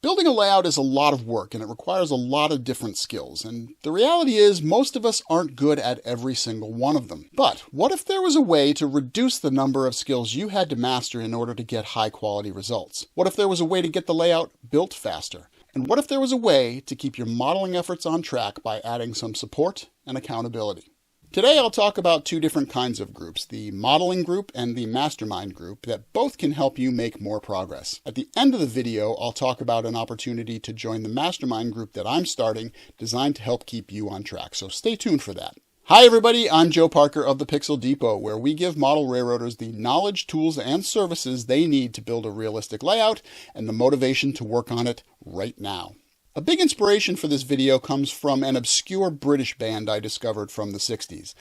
Building a layout is a lot of work and it requires a lot of different skills, and the reality is most of us aren't good at every single one of them. But what if there was a way to reduce the number of skills you had to master in order to get high quality results? What if there was a way to get the layout built faster? And what if there was a way to keep your modeling efforts on track by adding some support and accountability? Today I'll talk about two different kinds of groups, the modeling group and the mastermind group, that both can help you make more progress. At the end of the video, I'll talk about an opportunity to join the mastermind group that I'm starting, designed to help keep you on track. So stay tuned for that. Hi everybody, I'm Joe Parker of the Pixel Depot, where we give model railroaders the knowledge, tools, and services they need to build a realistic layout and the motivation to work on it right now. A big inspiration for this video comes from an obscure British band I discovered from the 60s.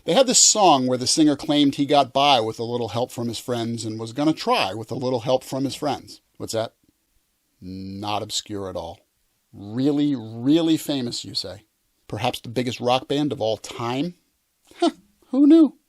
They had this song where the singer claimed he got by with a little help from his friends and was going to try with a little help from his friends. What's that? Not obscure at all. Really, really famous, you say? Perhaps the biggest rock band of all time? Who knew?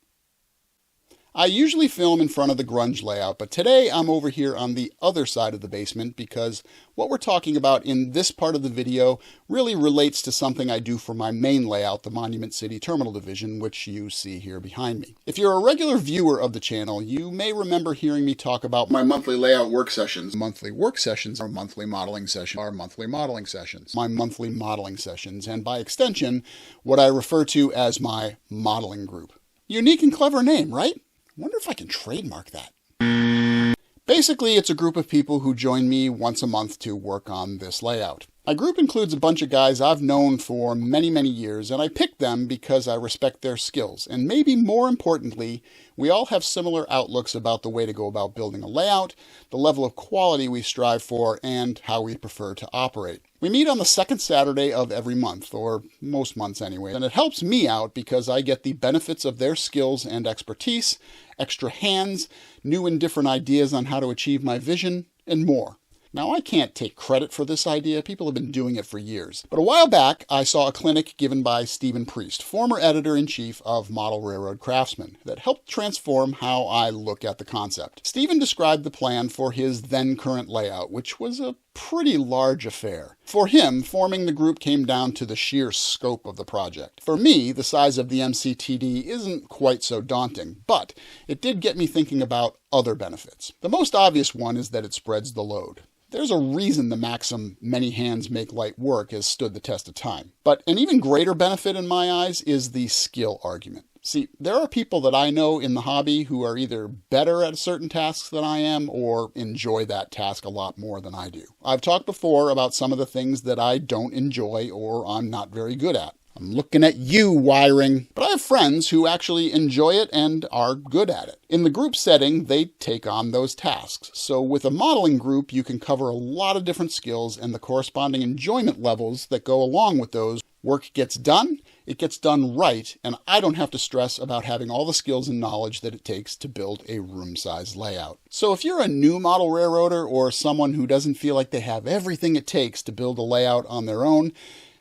I usually film in front of the grunge layout, but today I'm over here on the other side of the basement because what we're talking about in this part of the video really relates to something I do for my main layout, the Monument City Terminal Division, which you see here behind me. If you're a regular viewer of the channel, you may remember hearing me talk about my monthly layout work sessions. Monthly work sessions are monthly modeling sessions, my monthly modeling sessions, and by extension, what I refer to as my modeling group. Unique and clever name, right? Wonder if I can trademark that. Basically, it's a group of people who join me once a month to work on this layout. My group includes a bunch of guys I've known for many, many years, and I picked them because I respect their skills. And maybe more importantly, we all have similar outlooks about the way to go about building a layout, the level of quality we strive for, and how we prefer to operate. We meet on the second Saturday of every month, or most months anyway, and it helps me out because I get the benefits of their skills and expertise, extra hands, new and different ideas on how to achieve my vision, and more. Now, I can't take credit for this idea. People have been doing it for years. But a while back, I saw a clinic given by Stephen Priest, former editor-in-chief of Model Railroad Craftsman, that helped transform how I look at the concept. Stephen described the plan for his then-current layout, which was a pretty large affair. For him, forming the group came down to the sheer scope of the project. For me, the size of the MCTD isn't quite so daunting, but it did get me thinking about other benefits. The most obvious one is that it spreads the load. There's a reason the maxim, many hands make light work, has stood the test of time. But an even greater benefit in my eyes is the skill argument. See, there are people that I know in the hobby who are either better at certain tasks than I am or enjoy that task a lot more than I do. I've talked before about some of the things that I don't enjoy or I'm not very good at. I'm looking at you, wiring. But I have friends who actually enjoy it and are good at it. In the group setting, they take on those tasks. So with a modeling group, you can cover a lot of different skills and the corresponding enjoyment levels that go along with those. Work gets done, it gets done right, and I don't have to stress about having all the skills and knowledge that it takes to build a room-size layout. So if you're a new model railroader or someone who doesn't feel like they have everything it takes to build a layout on their own,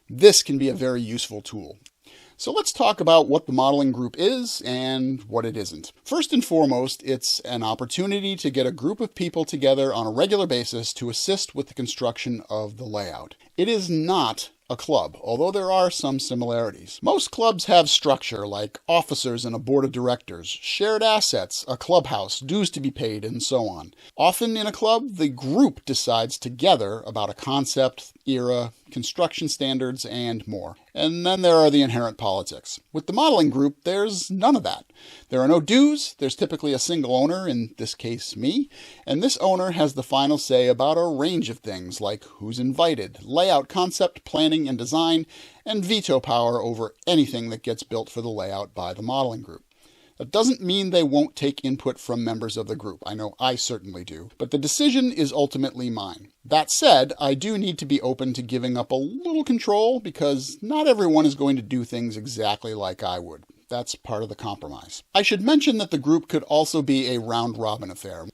this can be a very useful tool. So let's talk about what the modeling group is and what it isn't. First and foremost, it's an opportunity to get a group of people together on a regular basis to assist with the construction of the layout. It is not a club, although there are some similarities. Most clubs have structure like officers and a board of directors, shared assets, a clubhouse, dues to be paid, and so on. Often in a club, the group decides together about a concept, era, construction standards, and more. And then there are the inherent politics. With the modeling group, there's none of that. There are no dues, there's typically a single owner, in this case me, and this owner has the final say about a range of things like who's invited, layout concept, planning and design, and veto power over anything that gets built for the layout by the modeling group. That doesn't mean they won't take input from members of the group. I know I certainly do. But the decision is ultimately mine. That said, I do need to be open to giving up a little control because not everyone is going to do things exactly like I would. That's part of the compromise. I should mention that the group could also be a round-robin affair.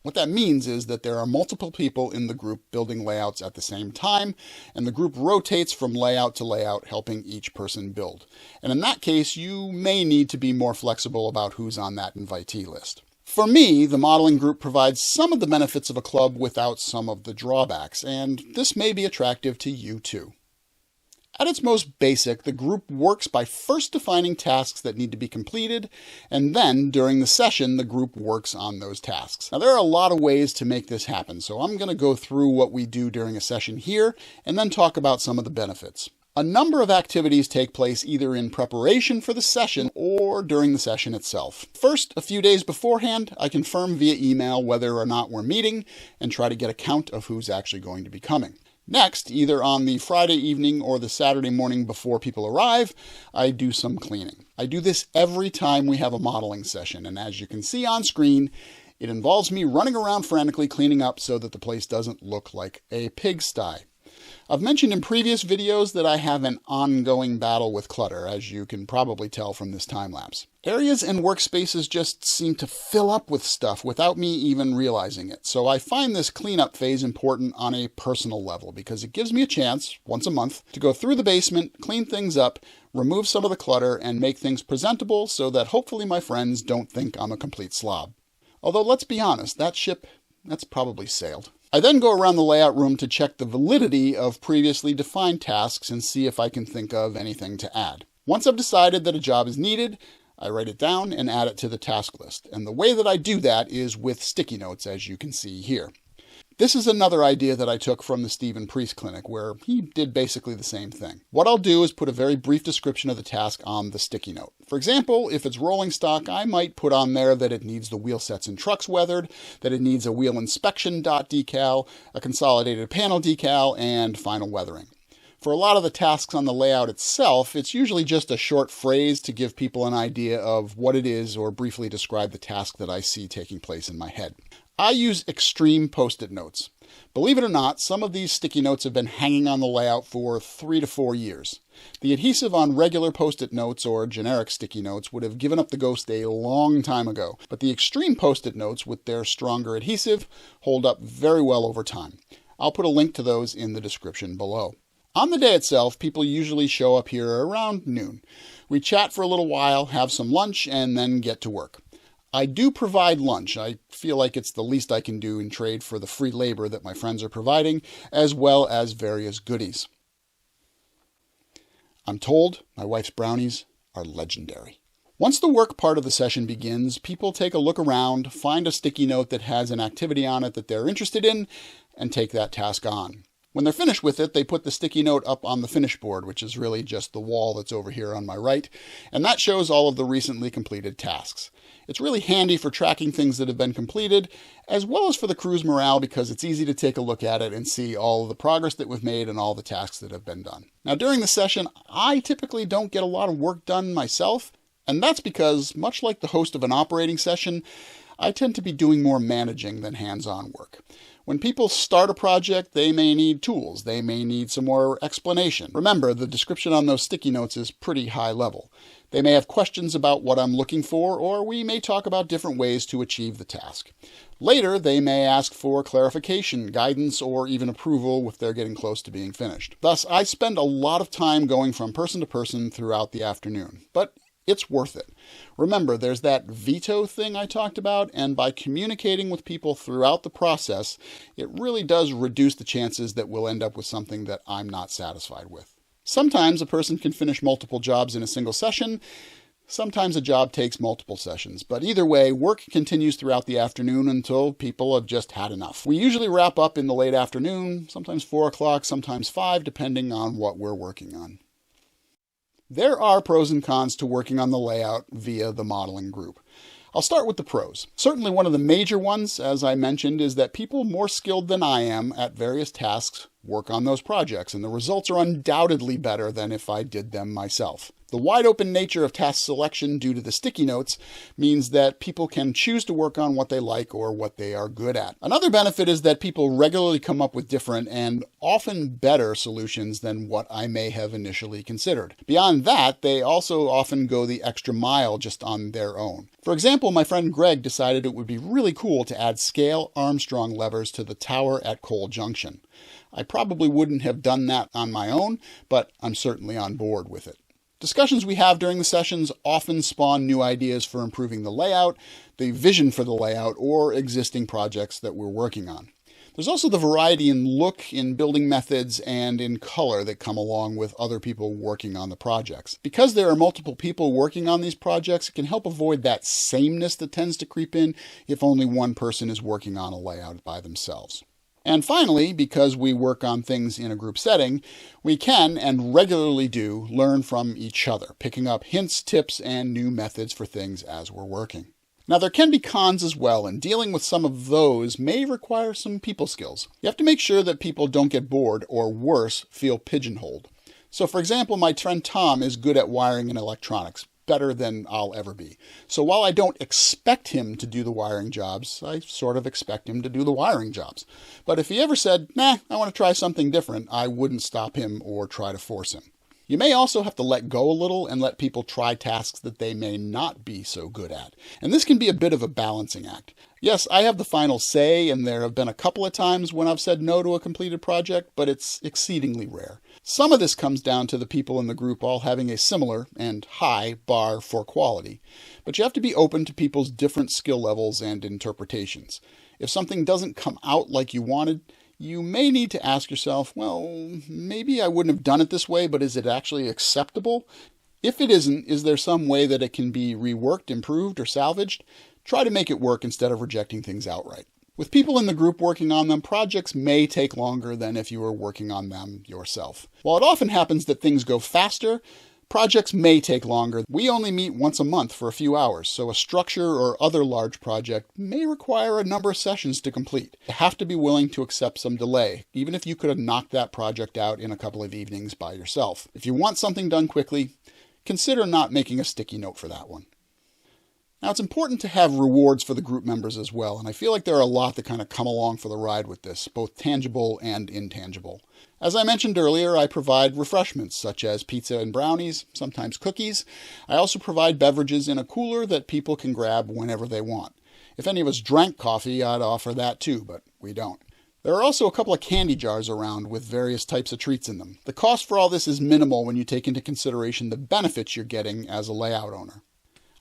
What that means is that there are multiple people in the group building layouts at the same time, and the group rotates from layout to layout, helping each person build. And in that case, you may need to be more flexible about who's on that invitee list. For me, the modeling group provides some of the benefits of a club without some of the drawbacks, and this may be attractive to you too. At its most basic, the group works by first defining tasks that need to be completed, and then, during the session, the group works on those tasks. Now, there are a lot of ways to make this happen, so I'm going to go through what we do during a session here, and then talk about some of the benefits. A number of activities take place either in preparation for the session or during the session itself. First, a few days beforehand, I confirm via email whether or not we're meeting and try to get a count of who's actually going to be coming. Next, either on the Friday evening or the Saturday morning before people arrive, I do some cleaning. I do this every time we have a modeling session, and as you can see on screen, it involves me running around frantically cleaning up so that the place doesn't look like a pigsty. I've mentioned in previous videos that I have an ongoing battle with clutter, as you can probably tell from this time-lapse. Areas and workspaces just seem to fill up with stuff without me even realizing it, so I find this cleanup phase important on a personal level because it gives me a chance, once a month, to go through the basement, clean things up, remove some of the clutter, and make things presentable so that hopefully my friends don't think I'm a complete slob. Although, let's be honest, that ship, that's probably sailed. I then go around the layout room to check the validity of previously defined tasks and see if I can think of anything to add. Once I've decided that a job is needed, I write it down and add it to the task list. And the way that I do that is with sticky notes, as you can see here. This is another idea that I took from the Stephen Priest Clinic, where he did basically the same thing. What I'll do is put a very brief description of the task on the sticky note. For example, if it's rolling stock, I might put on there that it needs the wheel sets and trucks weathered, that it needs a wheel inspection dot decal, a consolidated panel decal, and final weathering. For a lot of the tasks on the layout itself, it's usually just a short phrase to give people an idea of what it is or briefly describe the task that I see taking place in my head. I use extreme post-it notes. Believe it or not, some of these sticky notes have been hanging on the layout for 3 to 4 years. The adhesive on regular post-it notes or generic sticky notes would have given up the ghost a long time ago, but the extreme post-it notes with their stronger adhesive hold up very well over time. I'll put a link to those in the description below. On the day itself, people usually show up here around noon. We chat for a little while, have some lunch, and then get to work. I do provide lunch. I feel like it's the least I can do in trade for the free labor that my friends are providing, as well as various goodies. I'm told my wife's brownies are legendary. Once the work part of the session begins, people take a look around, find a sticky note that has an activity on it that they're interested in, and take that task on. When they're finished with it, they put the sticky note up on the finish board, which is really just the wall that's over here on my right, and that shows all of the recently completed tasks. It's really handy for tracking things that have been completed, as well as for the crew's morale because it's easy to take a look at it and see all of the progress that we've made and all the tasks that have been done. Now, during the session, I typically don't get a lot of work done myself, and that's because, much like the host of an operating session, I tend to be doing more managing than hands-on work. When people start a project, they may need tools. They may need some more explanation. Remember, the description on those sticky notes is pretty high level. They may have questions about what I'm looking for, or we may talk about different ways to achieve the task. Later, they may ask for clarification, guidance, or even approval if they're getting close to being finished. Thus, I spend a lot of time going from person to person throughout the afternoon. But it's worth it. Remember, there's that veto thing I talked about, and by communicating with people throughout the process, it really does reduce the chances that we'll end up with something that I'm not satisfied with. Sometimes a person can finish multiple jobs in a single session. Sometimes a job takes multiple sessions, but either way, work continues throughout the afternoon until people have just had enough. We usually wrap up in the late afternoon, sometimes 4 o'clock, sometimes 5, depending on what we're working on. There are pros and cons to working on the layout via the modeling group. I'll start with the pros. Certainly one of the major ones, as I mentioned, is that people more skilled than I am at various tasks work on those projects, and the results are undoubtedly better than if I did them myself. The wide open nature of task selection due to the sticky notes means that people can choose to work on what they like or what they are good at. Another benefit is that people regularly come up with different and often better solutions than what I may have initially considered. Beyond that, they also often go the extra mile just on their own. For example, my friend Greg decided it would be really cool to add scale Armstrong levers to the tower at Cole Junction. I probably wouldn't have done that on my own, but I'm certainly on board with it. Discussions we have during the sessions often spawn new ideas for improving the layout, the vision for the layout, or existing projects that we're working on. There's also the variety in look, in building methods, and in color that come along with other people working on the projects. Because there are multiple people working on these projects, it can help avoid that sameness that tends to creep in if only one person is working on a layout by themselves. And finally, because we work on things in a group setting, we can, and regularly do, learn from each other, picking up hints, tips, and new methods for things as we're working. Now, there can be cons as well, and dealing with some of those may require some people skills. You have to make sure that people don't get bored, or worse, feel pigeonholed. So, for example, my friend Tom is good at wiring and electronics, better than I'll ever be. So while I don't expect him to do the wiring jobs, I sort of expect him to do the wiring jobs. But if he ever said, nah, I want to try something different, I wouldn't stop him or try to force him. You may also have to let go a little and let people try tasks that they may not be so good at. And this can be a bit of a balancing act. Yes, I have the final say, and there have been a couple of times when I've said no to a completed project, but it's exceedingly rare. Some of this comes down to the people in the group all having a similar and high bar for quality. But you have to be open to people's different skill levels and interpretations. If something doesn't come out like you wanted, you may need to ask yourself, well, maybe I wouldn't have done it this way, but is it actually acceptable? If it isn't, is there some way that it can be reworked, improved, or salvaged? Try to make it work instead of rejecting things outright. With people in the group working on them, projects may take longer than if you were working on them yourself. While it often happens that things go faster, projects may take longer. We only meet once a month for a few hours, so a structure or other large project may require a number of sessions to complete. You have to be willing to accept some delay, even if you could have knocked that project out in a couple of evenings by yourself. If you want something done quickly, consider not making a sticky note for that one. Now, it's important to have rewards for the group members as well, and I feel like there are a lot that kind of come along for the ride with this, both tangible and intangible. As I mentioned earlier, I provide refreshments such as pizza and brownies, sometimes cookies. I also provide beverages in a cooler that people can grab whenever they want. If any of us drank coffee, I'd offer that too, but we don't. There are also a couple of candy jars around with various types of treats in them. The cost for all this is minimal when you take into consideration the benefits you're getting as a layout owner.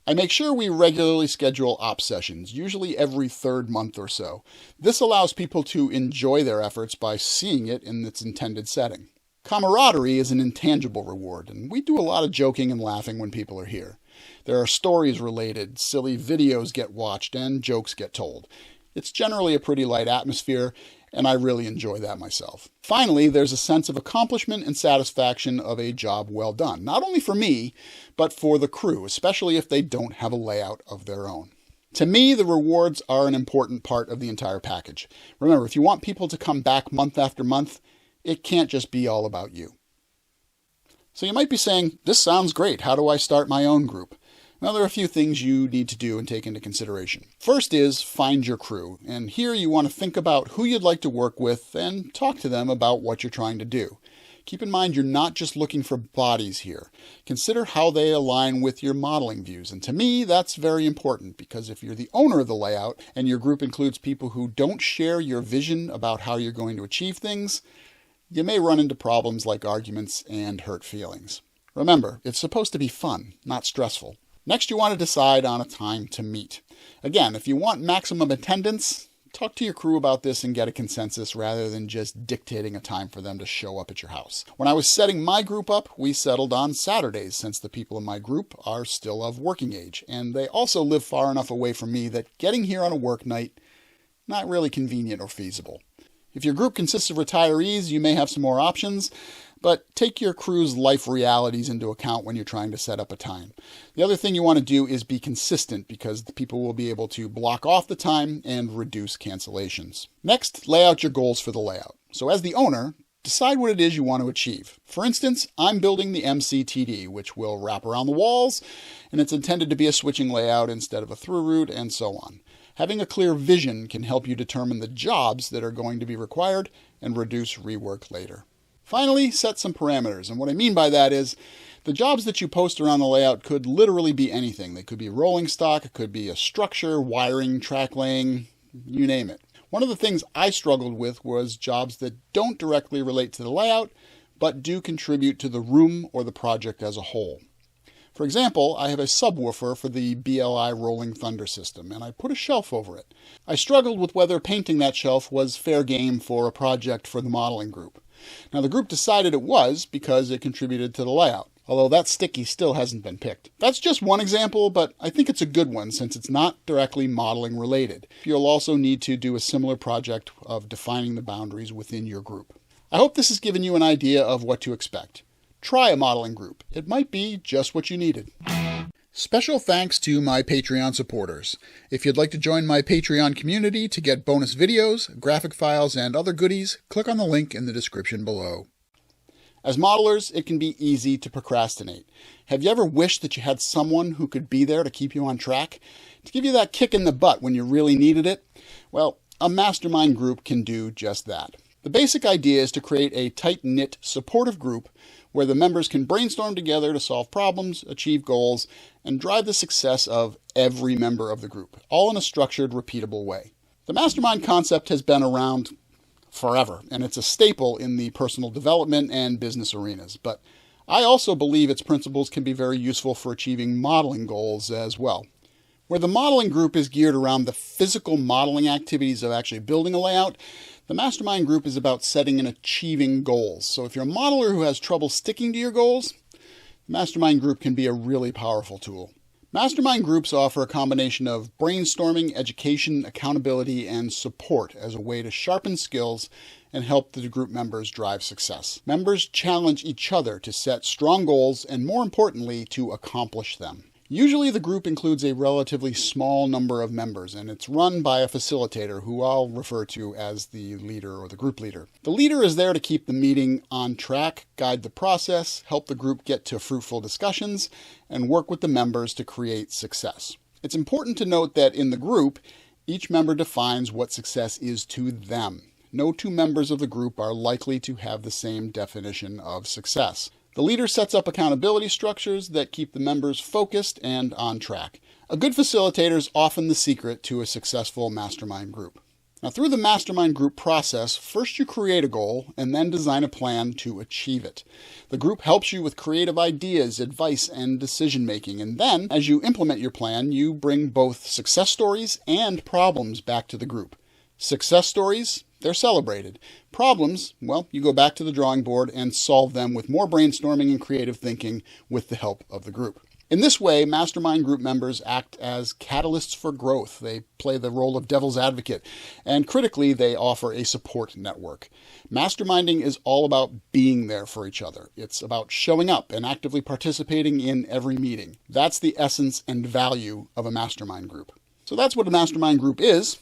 I make sure we regularly schedule ops sessions, usually every third month or so. This allows people to enjoy their efforts by seeing it in its intended setting. Camaraderie is an intangible reward, and we do a lot of joking and laughing when people are here. There are stories related, silly videos get watched, and jokes get told. It's generally a pretty light atmosphere, and I really enjoy that myself. Finally, there's a sense of accomplishment and satisfaction of a job well done, not only for me, but for the crew, especially if they don't have a layout of their own. To me, the rewards are an important part of the entire package. Remember, if you want people to come back month after month, it can't just be all about you. So you might be saying, this sounds great. How do I start my own group? Now, there are a few things you need to do and take into consideration. First is find your crew, and here you want to think about who you'd like to work with and talk to them about what you're trying to do. Keep in mind you're not just looking for bodies here. Consider how they align with your modeling views, and to me that's very important because if you're the owner of the layout and your group includes people who don't share your vision about how you're going to achieve things, you may run into problems like arguments and hurt feelings. Remember, it's supposed to be fun, not stressful. Next, you want to decide on a time to meet. Again, if you want maximum attendance, talk to your crew about this and get a consensus rather than just dictating a time for them to show up at your house. When I was setting my group up, we settled on Saturdays since the people in my group are still of working age, and they also live far enough away from me that getting here on a work night, not really convenient or feasible. If your group consists of retirees, you may have some more options, but take your crew's life realities into account when you're trying to set up a time. The other thing you want to do is be consistent because the people will be able to block off the time and reduce cancellations. Next, lay out your goals for the layout. So as the owner, decide what it is you want to achieve. For instance, I'm building the MCTD, which will wrap around the walls, and it's intended to be a switching layout instead of a through route, and so on. Having a clear vision can help you determine the jobs that are going to be required and reduce rework later. Finally, set some parameters, and what I mean by that is the jobs that you post around the layout could literally be anything. They could be rolling stock, it could be a structure, wiring, track laying, you name it. One of the things I struggled with was jobs that don't directly relate to the layout, but do contribute to the room or the project as a whole. For example, I have a subwoofer for the BLI Rolling Thunder system, and I put a shelf over it. I struggled with whether painting that shelf was fair game for a project for the modeling group. Now, the group decided it was because it contributed to the layout, although that sticky still hasn't been picked. That's just one example, but I think it's a good one since it's not directly modeling related. You'll also need to do a similar project of defining the boundaries within your group. I hope this has given you an idea of what to expect. Try a modeling group. It might be just what you needed. Special thanks to my Patreon supporters. If you'd like to join my Patreon community to get bonus videos, graphic files, and other goodies, click on the link in the description below. As modelers, it can be easy to procrastinate. Have you ever wished that you had someone who could be there to keep you on track? To give you that kick in the butt when you really needed it? Well, a mastermind group can do just that. The basic idea is to create a tight-knit, supportive group where the members can brainstorm together to solve problems, achieve goals, and drive the success of every member of the group, all in a structured, repeatable way. The mastermind concept has been around forever, and it's a staple in the personal development and business arenas. But I also believe its principles can be very useful for achieving modeling goals as well. Where the modeling group is geared around the physical modeling activities of actually building a layout, the mastermind group is about setting and achieving goals. So if you're a modeler who has trouble sticking to your goals, the mastermind group can be a really powerful tool. Mastermind groups offer a combination of brainstorming, education, accountability, and support as a way to sharpen skills and help the group members drive success. Members challenge each other to set strong goals and, more importantly, to accomplish them. Usually the group includes a relatively small number of members, and it's run by a facilitator who I'll refer to as the leader or the group leader. The leader is there to keep the meeting on track, guide the process, help the group get to fruitful discussions, and work with the members to create success. It's important to note that in the group, each member defines what success is to them. No two members of the group are likely to have the same definition of success. The leader sets up accountability structures that keep the members focused and on track. A good facilitator is often the secret to a successful mastermind group. Now, through the mastermind group process, first you create a goal and then design a plan to achieve it. The group helps you with creative ideas, advice, and decision-making. And then, as you implement your plan, you bring both success stories and problems back to the group. Success stories, they're celebrated. Problems, well, you go back to the drawing board and solve them with more brainstorming and creative thinking with the help of the group. In this way, mastermind group members act as catalysts for growth. They play the role of devil's advocate, and critically, they offer a support network. Masterminding is all about being there for each other. It's about showing up and actively participating in every meeting. That's the essence and value of a mastermind group. So that's what a mastermind group is.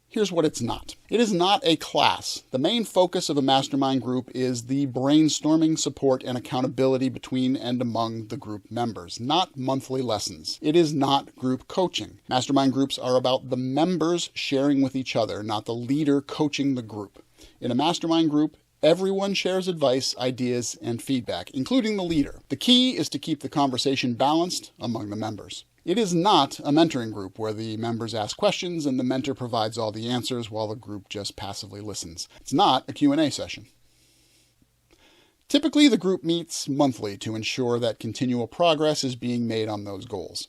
Here's what it's not. It is not a class. The main focus of a mastermind group is the brainstorming, support, and accountability between and among the group members, not monthly lessons. It is not group coaching. Mastermind groups are about the members sharing with each other, not the leader coaching the group. In a mastermind group, everyone shares advice, ideas, and feedback, including the leader. The key is to keep the conversation balanced among the members. It is not a mentoring group where the members ask questions and the mentor provides all the answers while the group just passively listens. It's not a Q&A session. Typically, the group meets monthly to ensure that continual progress is being made on those goals.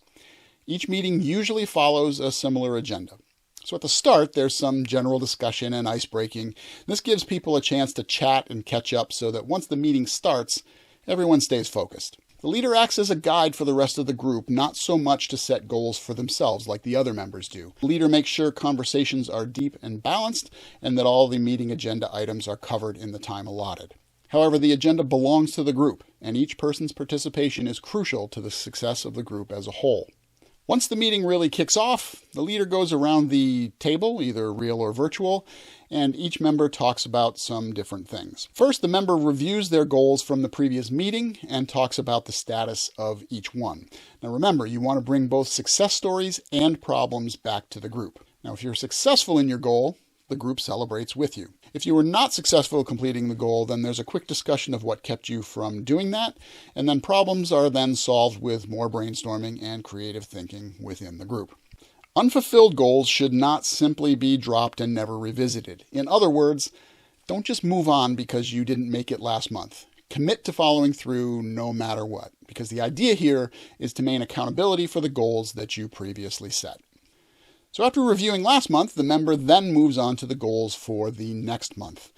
Each meeting usually follows a similar agenda. So at the start, there's some general discussion and ice-breaking. This gives people a chance to chat and catch up so that once the meeting starts, everyone stays focused. The leader acts as a guide for the rest of the group, not so much to set goals for themselves like the other members do. The leader makes sure conversations are deep and balanced and that all the meeting agenda items are covered in the time allotted. However, the agenda belongs to the group, and each person's participation is crucial to the success of the group as a whole. Once the meeting really kicks off, the leader goes around the table, either real or virtual, and each member talks about some different things. First, the member reviews their goals from the previous meeting and talks about the status of each one. Now remember, you want to bring both success stories and problems back to the group. Now, if you're successful in your goal, the group celebrates with you. If you were not successful completing the goal, then there's a quick discussion of what kept you from doing that, and then problems are then solved with more brainstorming and creative thinking within the group. Unfulfilled goals should not simply be dropped and never revisited. In other words, Don't just move on because you didn't make it last month. Commit to following through no matter what, because the idea here is to maintain accountability for the goals that you previously set. So after reviewing last month, the member then moves on to the goals for the next month.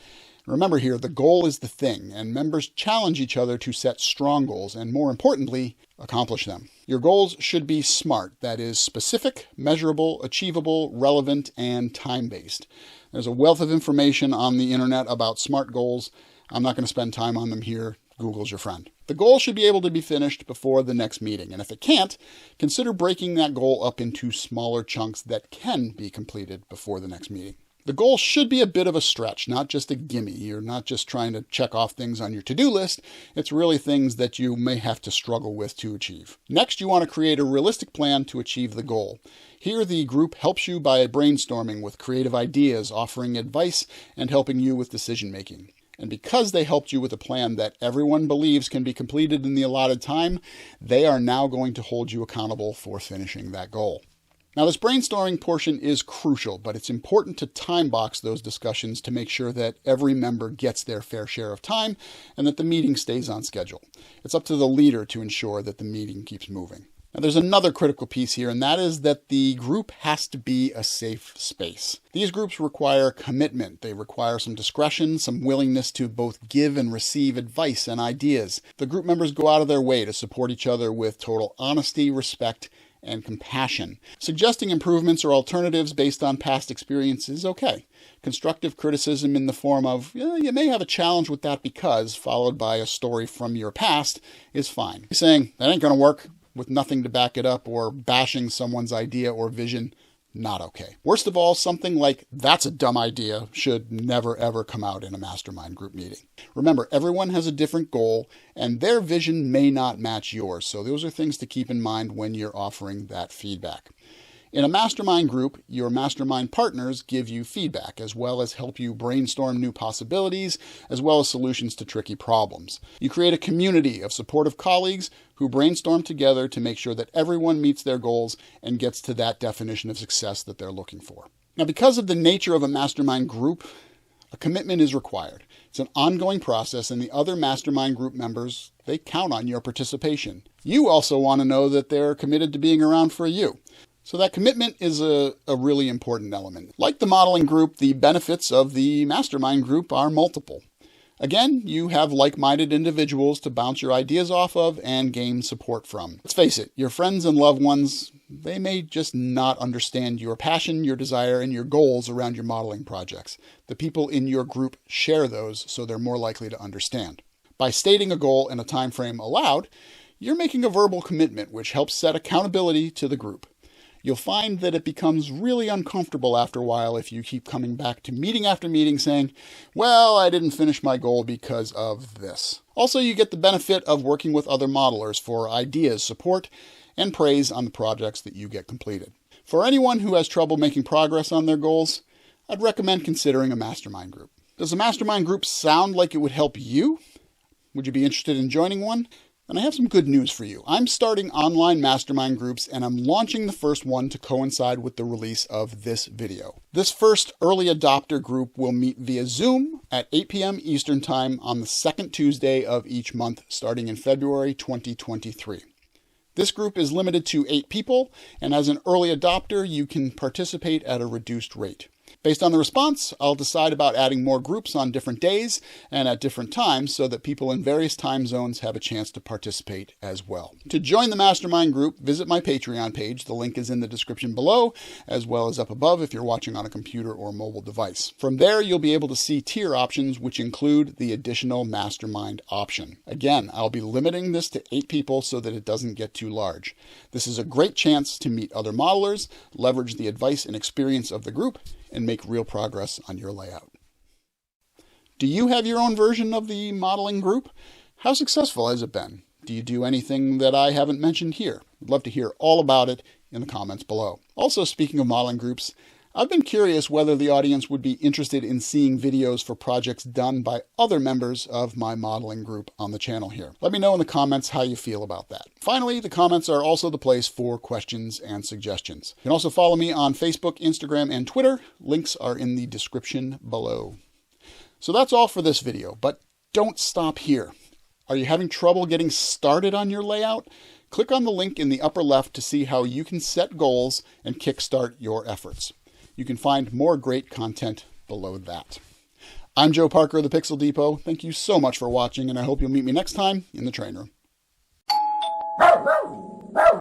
Remember here, the goal is the thing, and members challenge each other to set strong goals and, more importantly, accomplish them. Your goals should be SMART, that is, specific, measurable, achievable, relevant, and time-based. There's a wealth of information on the internet about SMART goals. I'm not going to spend time on them here. Google's your friend. The goal should be able to be finished before the next meeting, and if it can't, consider breaking that goal up into smaller chunks that can be completed before the next meeting. The goal should be a bit of a stretch, not just a gimme. You're not just trying to check off things on your to-do list. It's really things that you may have to struggle with to achieve. Next, you want to create a realistic plan to achieve the goal. Here, the group helps you by brainstorming with creative ideas, offering advice, and helping you with decision-making. And because they helped you with a plan that everyone believes can be completed in the allotted time, they are now going to hold you accountable for finishing that goal. Now, this brainstorming portion is crucial, but it's important to time box those discussions to make sure that every member gets their fair share of time and that the meeting stays on schedule. It's up to the leader to ensure that the meeting keeps moving. Now, there's another critical piece here, and that is that the group has to be a safe space. These groups require commitment. They require some discretion, some willingness to both give and receive advice and ideas. The group members go out of their way to support each other with total honesty, respect, and compassion. Suggesting improvements or alternatives based on past experience is okay. Constructive criticism in the form of, you may have a challenge with that because, followed by a story from your past, is fine. Saying, that ain't going to work, with nothing to back it up, or bashing someone's idea or vision, not okay. Worst of all, something like, that's a dumb idea, should never ever come out in a mastermind group meeting. Remember, everyone has a different goal, and their vision may not match yours, so those are things to keep in mind when you're offering that feedback. In a mastermind group, your mastermind partners give you feedback, as well as help you brainstorm new possibilities, as well as solutions to tricky problems. You create a community of supportive colleagues who brainstorm together to make sure that everyone meets their goals and gets to that definition of success that they're looking for. Now, because of the nature of a mastermind group, a commitment is required. It's an ongoing process, and the other mastermind group members, they count on your participation. You also want to know that they're committed to being around for you. So that commitment is a really important element. Like the modeling group, the benefits of the mastermind group are multiple. Again, you have like-minded individuals to bounce your ideas off of and gain support from. Let's face it, your friends and loved ones, they may just not understand your passion, your desire, and your goals around your modeling projects. The people in your group share those, so they're more likely to understand. By stating a goal and a time frame allowed, you're making a verbal commitment, which helps set accountability to the group. You'll find that it becomes really uncomfortable after a while if you keep coming back to meeting after meeting saying, well, I didn't finish my goal because of this. Also, you get the benefit of working with other modelers for ideas, support, and praise on the projects that you get completed. For anyone who has trouble making progress on their goals, I'd recommend considering a mastermind group. Does a mastermind group sound like it would help you? Would you be interested in joining one? And I have some good news for you. I'm starting online mastermind groups, and I'm launching the first one to coincide with the release of this video. This first early adopter group will meet via Zoom at 8 p.m. Eastern Time on the second Tuesday of each month, starting in February 2023. This group is limited to 8 people, and as an early adopter, you can participate at a reduced rate. Based on the response, I'll decide about adding more groups on different days and at different times so that people in various time zones have a chance to participate as well. To join the Mastermind Group, visit my Patreon page. The link is in the description below, as well as up above if you're watching on a computer or mobile device. From there, you'll be able to see tier options, which include the additional Mastermind option. Again, I'll be limiting this to 8 people so that it doesn't get too large. This is a great chance to meet other modelers, leverage the advice and experience of the group, and make real progress on your layout. Do you have your own version of the modeling group? How successful has it been? Do you do anything that I haven't mentioned here? I'd love to hear all about it in the comments below. Also, speaking of modeling groups, I've been curious whether the audience would be interested in seeing videos for projects done by other members of my modeling group on the channel here. Let me know in the comments how you feel about that. Finally, the comments are also the place for questions and suggestions. You can also follow me on Facebook, Instagram, and Twitter. Links are in the description below. So that's all for this video, but don't stop here. Are you having trouble getting started on your layout? Click on the link in the upper left to see how you can set goals and kickstart your efforts. You can find more great content below that. I'm Joe Parker of the Pixel Depot. Thank you so much for watching, and I hope you'll meet me next time in the train room.